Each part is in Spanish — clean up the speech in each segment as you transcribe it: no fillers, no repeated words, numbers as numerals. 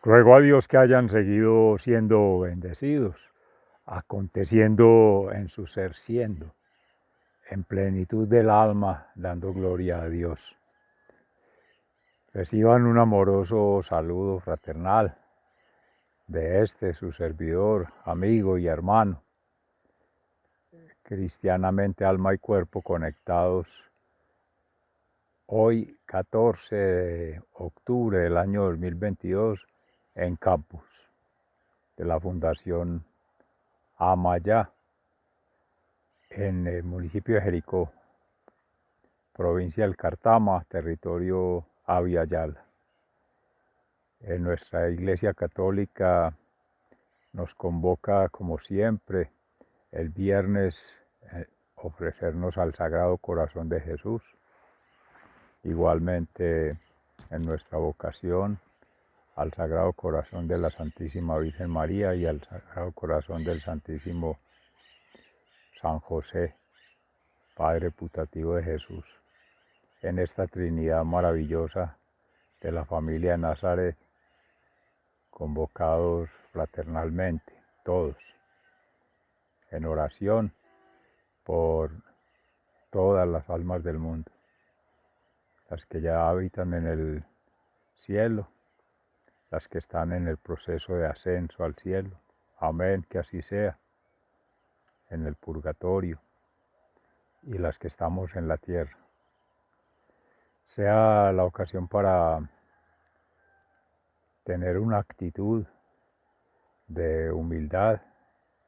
Ruego a Dios que hayan seguido siendo bendecidos, aconteciendo en su ser siendo, en plenitud del alma, dando gloria a Dios. Reciban un amoroso saludo fraternal de su servidor, amigo y hermano, cristianamente alma y cuerpo conectados hoy 14 de octubre del año 2022 en campus de la Fundación Amayá, en el municipio de Jericó, provincia del Cartama, territorio Abya Yala. En nuestra Iglesia Católica nos convoca, como siempre, el viernes ofrecernos al Sagrado Corazón de Jesús. Igualmente, en nuestra vocación, al Sagrado Corazón de la Santísima Virgen María y al Sagrado Corazón del Santísimo San José, Padre putativo de Jesús, en esta Trinidad maravillosa de la familia de Nazaret, convocados fraternalmente, todos, en oración por todas las almas del mundo, las que ya habitan en el cielo, las que están en el proceso de ascenso al cielo, amén, que así sea, en el purgatorio, y las que estamos en la tierra. Sea la ocasión para tener una actitud de humildad,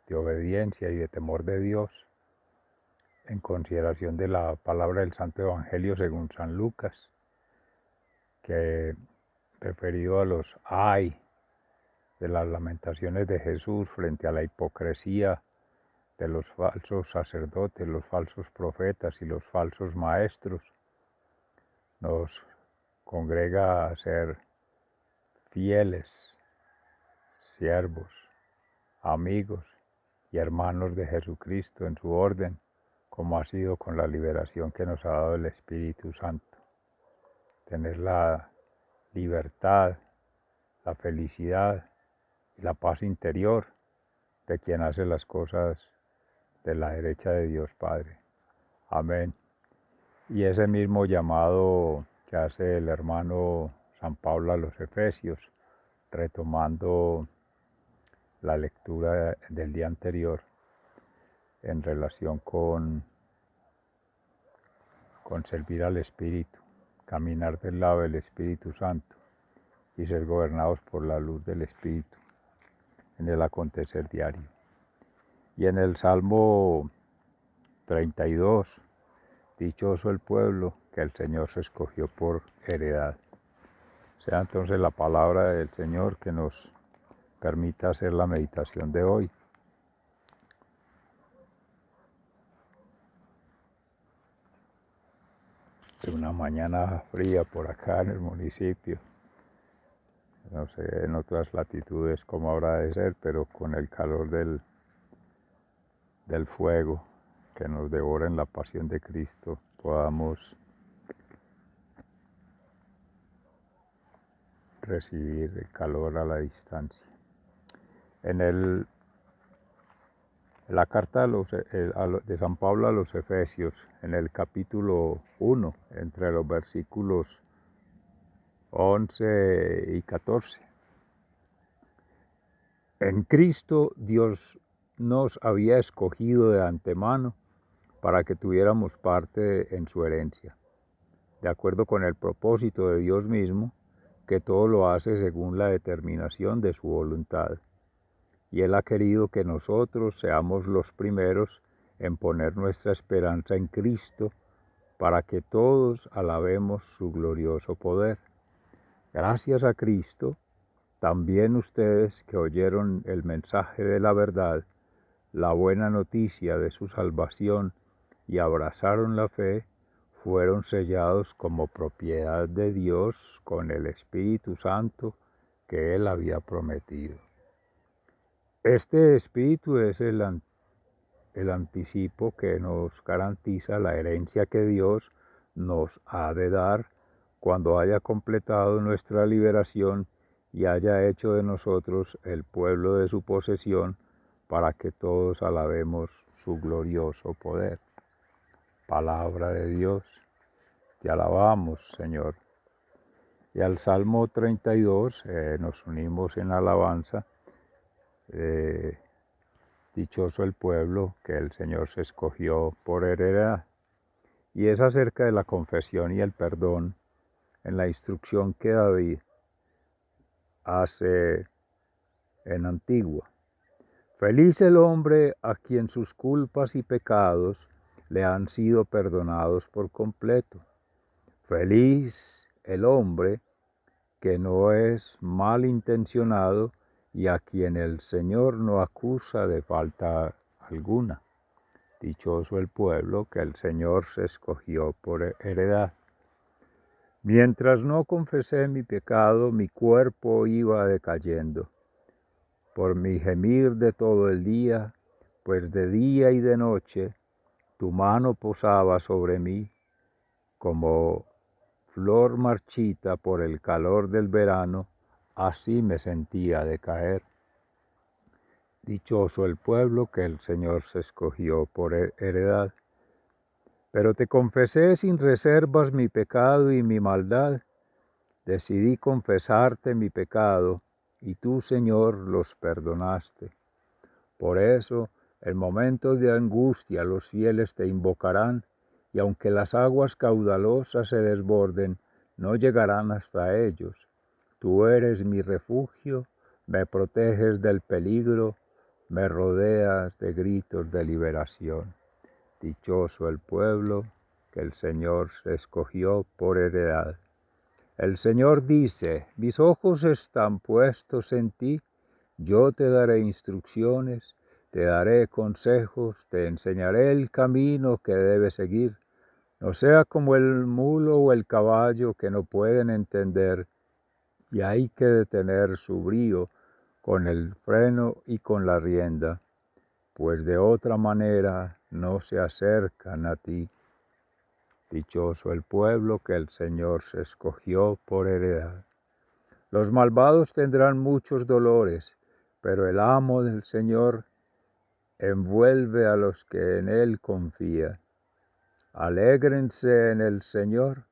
de obediencia y de temor de Dios, en consideración de la palabra del Santo Evangelio según San Lucas, que referido a los ay de las lamentaciones de Jesús frente a la hipocresía de los falsos sacerdotes, los falsos profetas y los falsos maestros, nos congrega a ser fieles, siervos, amigos y hermanos de Jesucristo en su orden, como ha sido con la liberación que nos ha dado el Espíritu Santo. Tener la libertad, la felicidad y la paz interior de quien hace las cosas de la derecha de Dios Padre. Amén. Y ese mismo llamado que hace el hermano San Pablo a los Efesios, retomando la lectura del día anterior en relación con servir al Espíritu, caminar del lado del Espíritu Santo y ser gobernados por la luz del Espíritu en el acontecer diario. Y en el Salmo 32, dichoso el pueblo que el Señor se escogió por heredad. Sea entonces la palabra del Señor que nos permita hacer la meditación de hoy. De una mañana fría por acá en el municipio. No sé en otras latitudes cómo habrá de ser, pero con el calor del fuego que nos devora en la pasión de Cristo, podamos recibir el calor a la distancia. En la carta de San Pablo a los Efesios, en el capítulo 1, entre los versículos 11 y 14. En Cristo Dios nos había escogido de antemano para que tuviéramos parte en su herencia, de acuerdo con el propósito de Dios mismo, que todo lo hace según la determinación de su voluntad. Y Él ha querido que nosotros seamos los primeros en poner nuestra esperanza en Cristo, para que todos alabemos su glorioso poder. Gracias a Cristo, también ustedes que oyeron el mensaje de la verdad, la buena noticia de su salvación y abrazaron la fe, fueron sellados como propiedad de Dios con el Espíritu Santo que Él había prometido. Este Espíritu es el anticipo que nos garantiza la herencia que Dios nos ha de dar cuando haya completado nuestra liberación y haya hecho de nosotros el pueblo de su posesión, para que todos alabemos su glorioso poder. Palabra de Dios, te alabamos, Señor. Y al Salmo 32 nos unimos en alabanza. Dichoso el pueblo que el Señor se escogió por heredad. Y es acerca de la confesión y el perdón en la instrucción que David hace en Antigua. Feliz el hombre a quien sus culpas y pecados le han sido perdonados por completo. Feliz el hombre que no es malintencionado y a quien el Señor no acusa de falta alguna. Dichoso el pueblo que el Señor se escogió por heredad. Mientras no confesé mi pecado, mi cuerpo iba decayendo. Por mi gemir de todo el día, pues de día y de noche tu mano posaba sobre mí, como flor marchita por el calor del verano, así me sentía decaer. Dichoso el pueblo que el Señor se escogió por heredad. Pero te confesé sin reservas mi pecado y mi maldad. Decidí confesarte mi pecado, y tú, Señor, los perdonaste. Por eso, en momentos de angustia, los fieles te invocarán, y aunque las aguas caudalosas se desborden, no llegarán hasta ellos. Tú eres mi refugio, me proteges del peligro, me rodeas de gritos de liberación. Dichoso el pueblo que el Señor se escogió por heredad. El Señor dice: mis ojos están puestos en ti, yo te daré instrucciones, te daré consejos, te enseñaré el camino que debes seguir. No sea como el mulo o el caballo que no pueden entender, y hay que detener su brío con el freno y con la rienda, pues de otra manera no se acercan a ti. Dichoso el pueblo que el Señor se escogió por heredad. Los malvados tendrán muchos dolores, pero el amo del Señor envuelve a los que en Él confían. Alégrense en el Señor,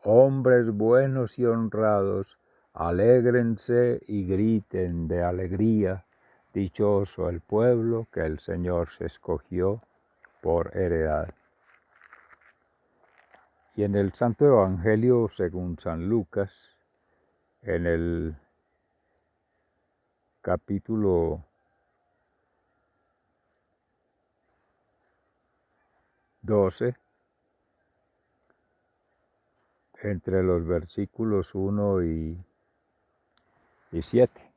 hombres buenos y honrados, alégrense y griten de alegría. Dichoso el pueblo que el Señor se escogió por heredad. Y en el Santo Evangelio según San Lucas, en el capítulo 12, entre los versículos 1 y 7.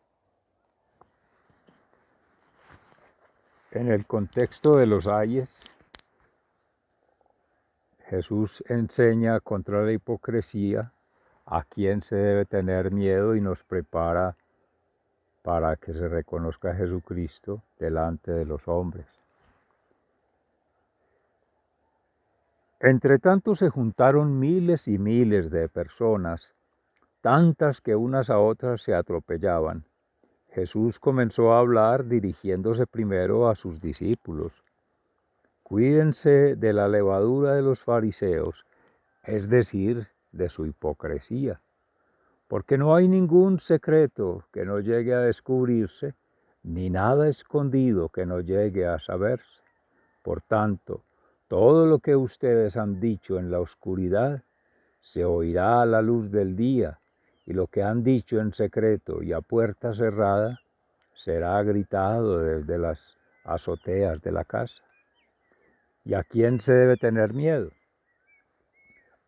En el contexto de los ayes, Jesús enseña contra la hipocresía, a quién se debe tener miedo, y nos prepara para que se reconozca a Jesucristo delante de los hombres. Entre tanto se juntaron miles y miles de personas, tantas que unas a otras se atropellaban. Jesús comenzó a hablar dirigiéndose primero a sus discípulos. Cuídense de la levadura de los fariseos, es decir, de su hipocresía, porque no hay ningún secreto que no llegue a descubrirse, ni nada escondido que no llegue a saberse. Por tanto, todo lo que ustedes han dicho en la oscuridad se oirá a la luz del día, y lo que han dicho en secreto y a puerta cerrada será gritado desde las azoteas de la casa. ¿Y a quién se debe tener miedo?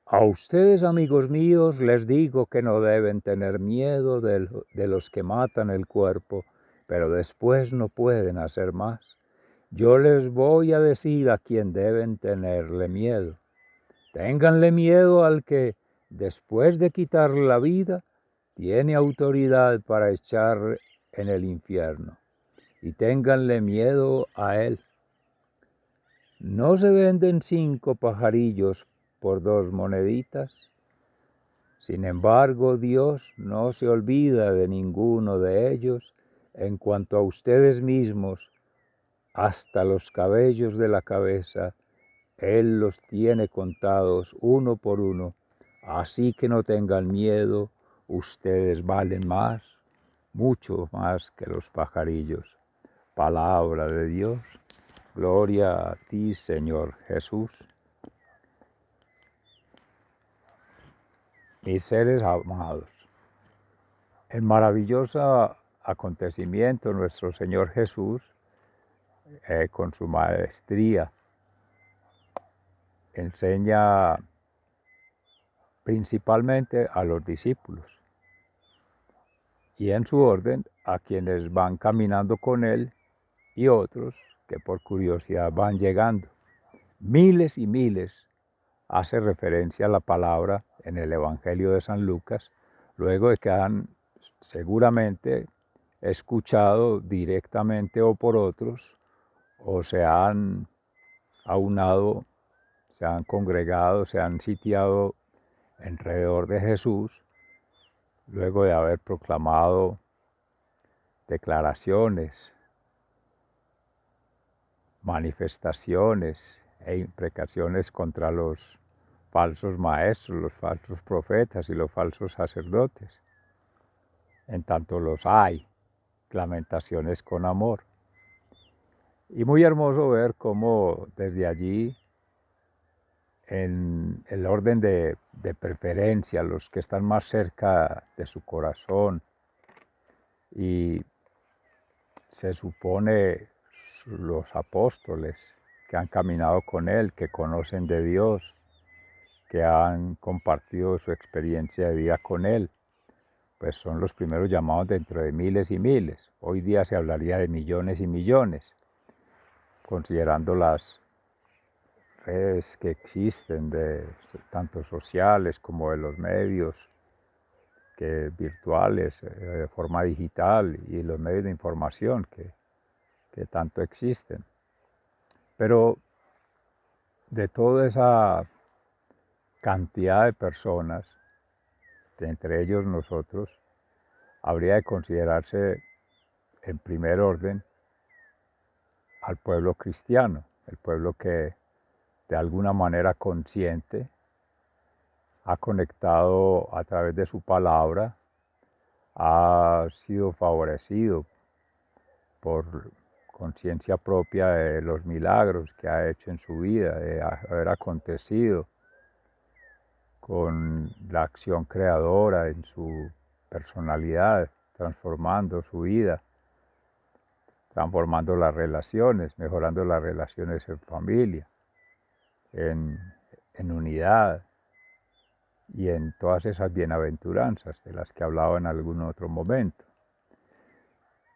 A ustedes, amigos míos, les digo que no deben tener miedo de los que matan el cuerpo, pero después no pueden hacer más. Yo les voy a decir a quién deben tenerle miedo. Ténganle miedo al que, después de quitarle la vida, tiene autoridad para echar en el infierno. Y ténganle miedo a él. ¿No se venden 5 pajarillos por 2 moneditas? Sin embargo, Dios no se olvida de ninguno de ellos. En cuanto a ustedes mismos, hasta los cabellos de la cabeza, Él los tiene contados uno por uno. Así que no tengan miedo, ustedes valen más, mucho más que los pajarillos. Palabra de Dios. Gloria a ti, Señor Jesús. Mis seres amados, el maravilloso acontecimiento, nuestro Señor Jesús, con su maestría, enseña principalmente a los discípulos y en su orden a quienes van caminando con Él y otros que por curiosidad van llegando. Miles y miles hace referencia a la palabra en el Evangelio de San Lucas, luego de que han seguramente escuchado directamente o por otros, o se han aunado, se han congregado, se han sitiado alrededor de Jesús, luego de haber proclamado declaraciones, manifestaciones e imprecaciones contra los falsos maestros, los falsos profetas y los falsos sacerdotes. En tanto los hay, lamentaciones con amor. Y muy hermoso ver cómo desde allí, en el orden de preferencia, los que están más cerca de su corazón, y se supone los apóstoles que han caminado con Él, que conocen de Dios, que han compartido su experiencia de vida con Él, pues son los primeros llamados dentro de miles y miles. Hoy día se hablaría de millones y millones, considerando las redes que existen, tanto sociales como de los medios virtuales, de forma digital, y los medios de información que tanto existen. Pero de toda esa cantidad de personas, entre ellos nosotros, habría de considerarse en primer orden al pueblo cristiano, el pueblo que de alguna manera consciente ha conectado a través de su palabra, ha sido favorecido por conciencia propia de los milagros que ha hecho en su vida, de haber acontecido con la acción creadora en su personalidad, transformando su vida, transformando las relaciones, mejorando las relaciones en familia, en unidad y en todas esas bienaventuranzas de las que hablaba en algún otro momento.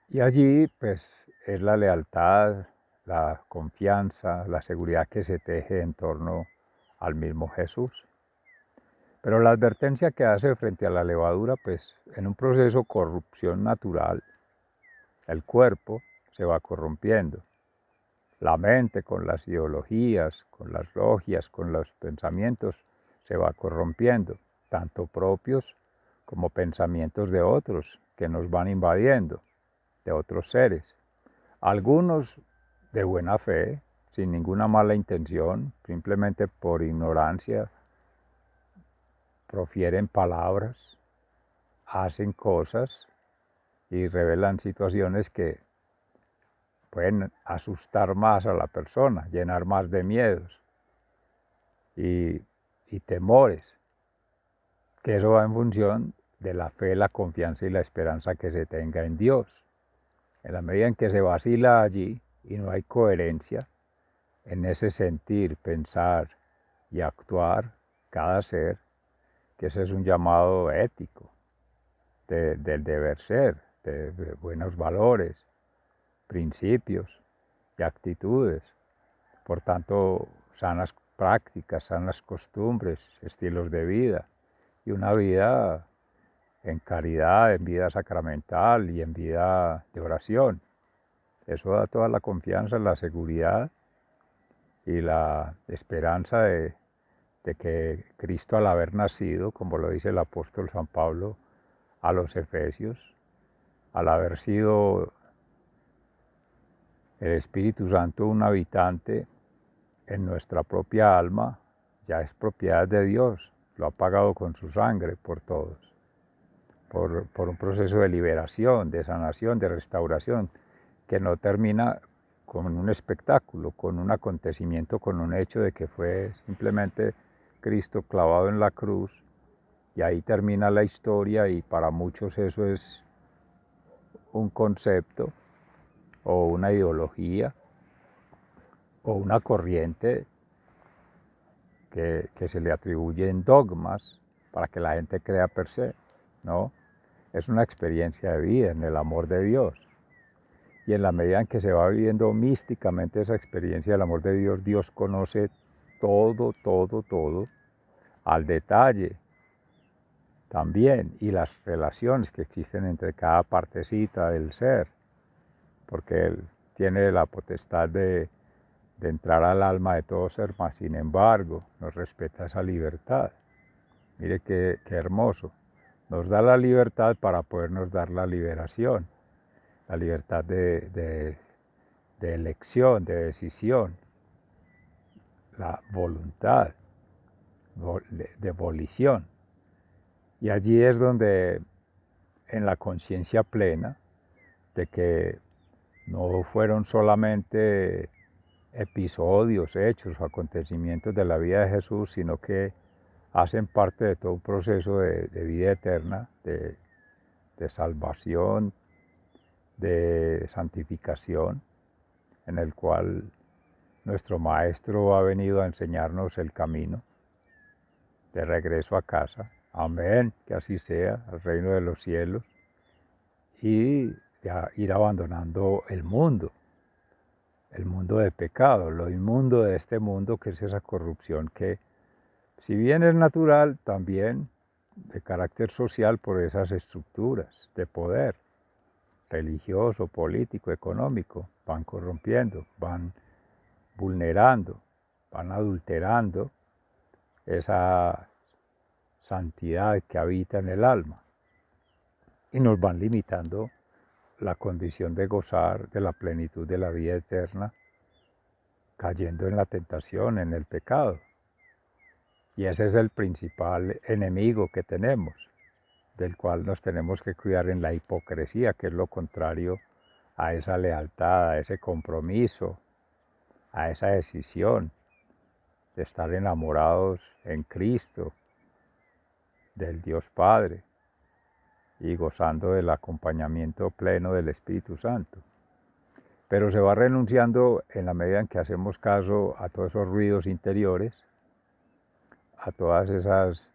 Y allí pues es la lealtad, la confianza, la seguridad que se teje en torno al mismo Jesús. Pero la advertencia que hace frente a la levadura, pues en un proceso de corrupción natural, el cuerpo se va corrompiendo. La mente con las ideologías, con las logias, con los pensamientos, se va corrompiendo, tanto propios como pensamientos de otros que nos van invadiendo, de otros seres. Algunos de buena fe, sin ninguna mala intención, simplemente por ignorancia, profieren palabras, hacen cosas y revelan situaciones que pueden asustar más a la persona, llenar más de miedos y temores, que eso va en función de la fe, la confianza y la esperanza que se tenga en Dios. En la medida en que se vacila allí y no hay coherencia en ese sentir, pensar y actuar cada ser, que ese es un llamado ético, del deber ser, de buenos valores, principios y actitudes. Por tanto, sanas prácticas, sanas costumbres, estilos de vida y una vida en caridad, en vida sacramental y en vida de oración. Eso da toda la confianza, la seguridad y la esperanza de de que Cristo, al haber nacido, como lo dice el apóstol San Pablo a los Efesios, al haber sido el Espíritu Santo un habitante en nuestra propia alma, ya es propiedad de Dios, lo ha pagado con su sangre por todos, por un proceso de liberación, de sanación, de restauración, que no termina con un espectáculo, con un acontecimiento, con un hecho de que fue simplemente Cristo clavado en la cruz, y ahí termina la historia, y para muchos eso es un concepto o una ideología o una corriente que se le atribuyen dogmas para que la gente crea per se, ¿no? Es una experiencia de vida en el amor de Dios. Y en la medida en que se va viviendo místicamente esa experiencia del amor de Dios, Dios conoce todo, todo, todo, al detalle también, y las relaciones que existen entre cada partecita del ser, porque Él tiene la potestad de entrar al alma de todo ser, mas sin embargo nos respeta esa libertad. Mire qué hermoso. Nos da la libertad para podernos dar la liberación, la libertad de elección, de decisión, la voluntad, de volición. Y allí es donde, en la conciencia plena de que no fueron solamente episodios, hechos o acontecimientos de la vida de Jesús, sino que hacen parte de todo un proceso de vida eterna, de salvación, de santificación, en el cual nuestro Maestro ha venido a enseñarnos el camino de regreso a casa. Amén, que así sea, al reino de los cielos, y ir abandonando el mundo de pecado, lo inmundo de este mundo, que es esa corrupción que, si bien es natural, también de carácter social por esas estructuras de poder religioso, político, económico, van corrompiendo, van vulnerando, van adulterando esa santidad que habita en el alma, y nos van limitando la condición de gozar de la plenitud de la vida eterna, cayendo en la tentación, en el pecado. Y ese es el principal enemigo que tenemos, del cual nos tenemos que cuidar en la hipocresía, que es lo contrario a esa lealtad, a ese compromiso, a esa decisión de estar enamorados en Cristo, del Dios Padre, y gozando del acompañamiento pleno del Espíritu Santo. Pero se va renunciando en la medida en que hacemos caso a todos esos ruidos interiores, a todas esas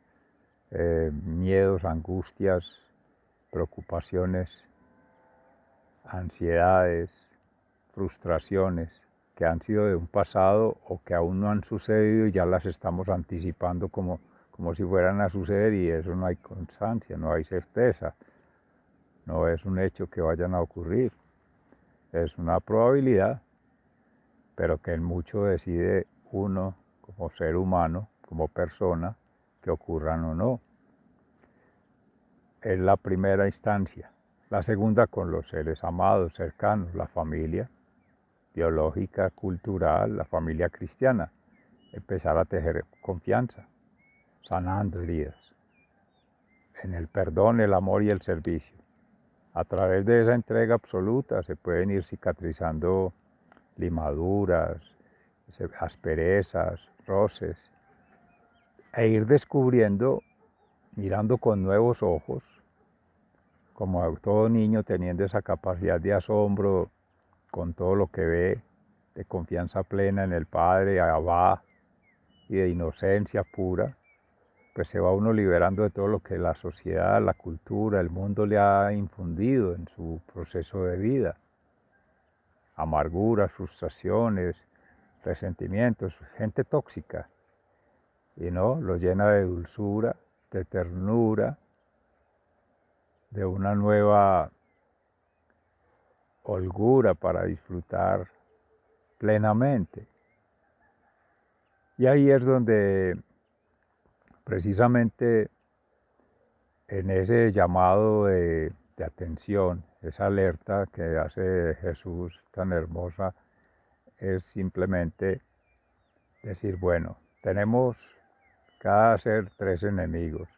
miedos, angustias, preocupaciones, ansiedades, frustraciones que han sido de un pasado o que aún no han sucedido, y ya las estamos anticipando como si fueran a suceder, y eso no hay constancia, no hay certeza, no es un hecho que vayan a ocurrir, es una probabilidad, pero que en mucho decide uno como ser humano, como persona, que ocurran o no. Es la primera instancia. La segunda, con los seres amados, cercanos, la familia biológica, cultural, la familia cristiana. Empezar a tejer confianza, sanando heridas, en el perdón, el amor y el servicio. A través de esa entrega absoluta se pueden ir cicatrizando limaduras, asperezas, roces, e ir descubriendo, mirando con nuevos ojos, como todo niño teniendo esa capacidad de asombro con todo lo que ve, de confianza plena en el Padre, Abba, y de inocencia pura, pues se va uno liberando de todo lo que la sociedad, la cultura, el mundo le ha infundido en su proceso de vida. Amarguras, frustraciones, resentimientos, gente tóxica, y no, lo llena de dulzura, de ternura, de una nueva holgura para disfrutar plenamente. Y ahí es donde precisamente en ese llamado de atención, esa alerta que hace Jesús tan hermosa, es simplemente decir, bueno, tenemos cada ser tres enemigos.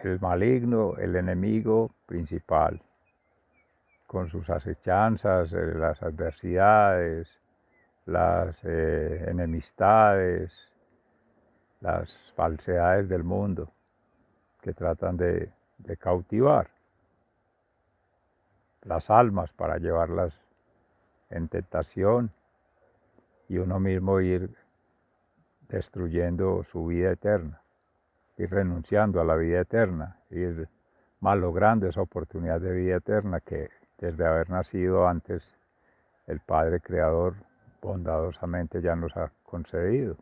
El maligno, el enemigo principal, con sus acechanzas, las adversidades, las enemistades, las falsedades del mundo que tratan de cautivar las almas para llevarlas en tentación y uno mismo ir destruyendo su vida eterna, ir renunciando a la vida eterna, ir malogrando esa oportunidad de vida eterna que desde haber nacido antes el Padre Creador bondadosamente ya nos ha concedido.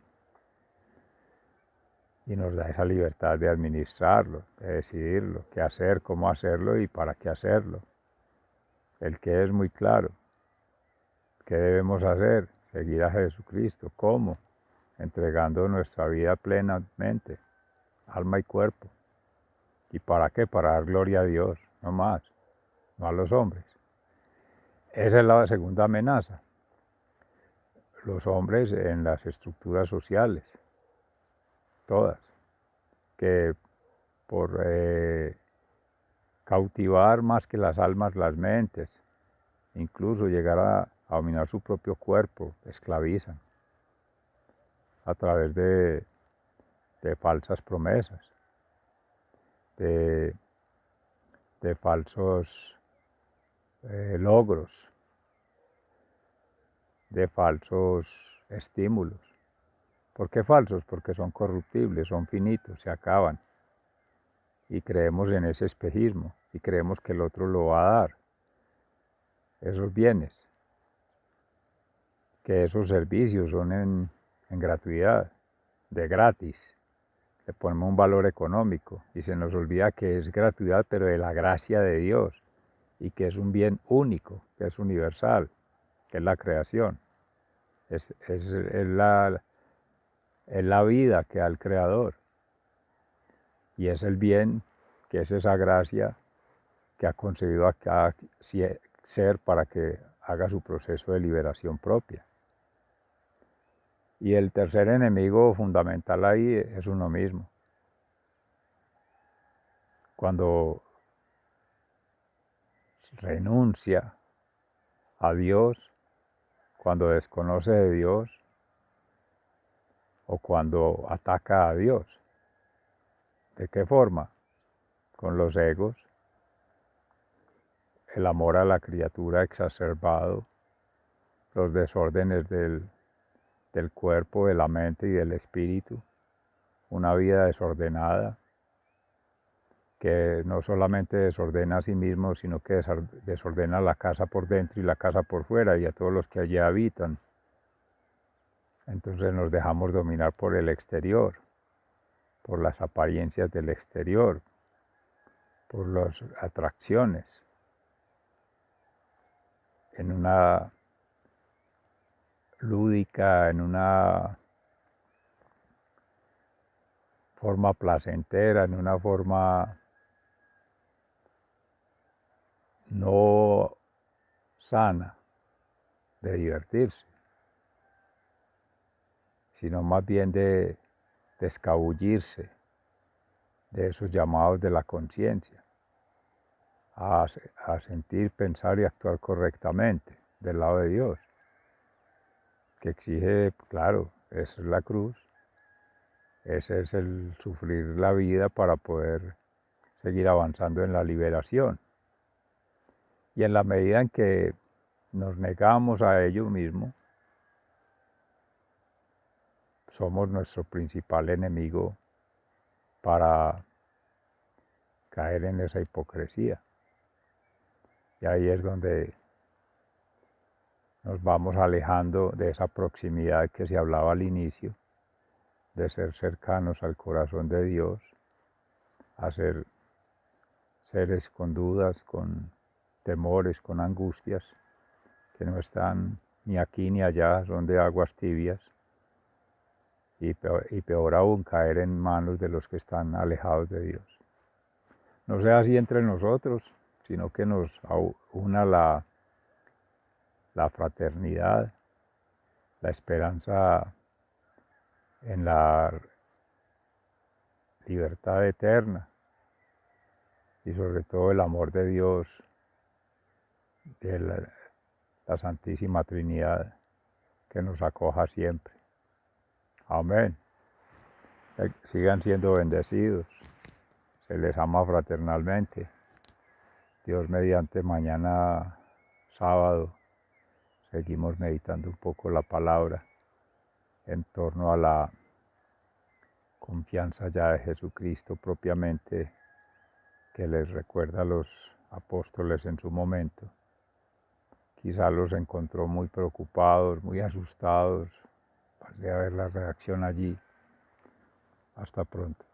Y nos da esa libertad de administrarlo, de decidirlo, qué hacer, cómo hacerlo y para qué hacerlo. El qué es muy claro. ¿Qué debemos hacer? Seguir a Jesucristo. ¿Cómo? Entregando nuestra vida plenamente, alma y cuerpo. ¿Y para qué? Para dar gloria a Dios, no más, no a los hombres. Esa es la segunda amenaza. Los hombres en las estructuras sociales, todas, que por cautivar más que las almas, las mentes, incluso llegar a dominar su propio cuerpo, esclavizan a través de falsas promesas, de falsos logros, de falsos estímulos. ¿Por qué falsos? Porque son corruptibles, son finitos, se acaban. Y creemos en ese espejismo y creemos que el otro lo va a dar. Esos bienes, que esos servicios son en gratuidad, de gratis. Le ponemos un valor económico y se nos olvida que es gratuidad, pero de la gracia de Dios y que es un bien único, que es universal, que es la creación. Es la vida que da el Creador y es el bien, que es esa gracia que ha concedido a cada ser para que haga su proceso de liberación propia. Y el tercer enemigo fundamental ahí es uno mismo. Cuando renuncia a Dios, cuando desconoce de Dios o cuando ataca a Dios. ¿De qué forma? Con los egos, el amor a la criatura exacerbado, los desórdenes del cuerpo, de la mente y del espíritu, una vida desordenada que no solamente desordena a sí mismo, sino que desordena la casa por dentro y la casa por fuera y a todos los que allí habitan. Entonces nos dejamos dominar por el exterior, por las apariencias del exterior, por las atracciones, en una lúdica, en una forma placentera, en una forma no sana de divertirse, sino más bien de escabullirse de esos llamados de la conciencia, a sentir, pensar y actuar correctamente del lado de Dios, que exige, claro, esa es la cruz, ese es el sufrir la vida para poder seguir avanzando en la liberación. Y en la medida en que nos negamos a ello mismo, somos nuestro principal enemigo para caer en esa hipocresía. Y ahí es donde nos vamos alejando de esa proximidad que se hablaba al inicio, de ser cercanos al corazón de Dios, a ser seres con dudas, con temores, con angustias, que no están ni aquí ni allá, son de aguas tibias, y peor aún caer en manos de los que están alejados de Dios. No sea así entre nosotros, sino que nos una la fraternidad, la esperanza en la libertad eterna y sobre todo el amor de Dios, de la Santísima Trinidad, que nos acoja siempre. Amén. Sigan siendo bendecidos. Se les ama fraternalmente. Dios mediante, mañana sábado seguimos meditando un poco la palabra en torno a la confianza ya de Jesucristo propiamente, que les recuerda a los apóstoles en su momento. Quizá los encontró muy preocupados, muy asustados. Pasé a ver la reacción allí. Hasta pronto.